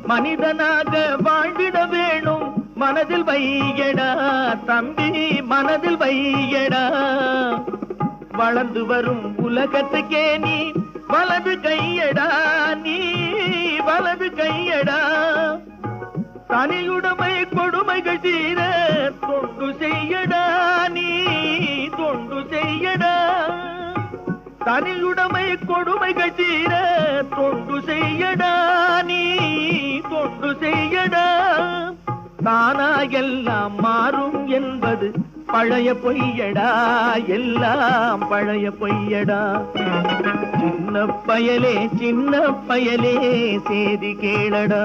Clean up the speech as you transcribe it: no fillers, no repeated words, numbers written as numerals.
மனிதனாக வாழ்ந்திட வேணும் மனதில் வையடா தம்பி மனதில் வையடா வளர்ந்து வரும் உலகத்துக்கே நீ வலது கையடா நீ வலது கையடா தனியுடைமை கொடுமைகள் தீர தொண்டு செய்யடா நீ தொண்டு செய்யடா தனியுடைமை கொடுமைகள் தீர தொண்டு செய்யடா நீ தொண்டு செய்யடா தானா எல்லாம் மாறும் என்பது பழைய பொய்யடா எல்லாம் பழைய பொய்யடா சின்ன பயலே சேதி கேளடா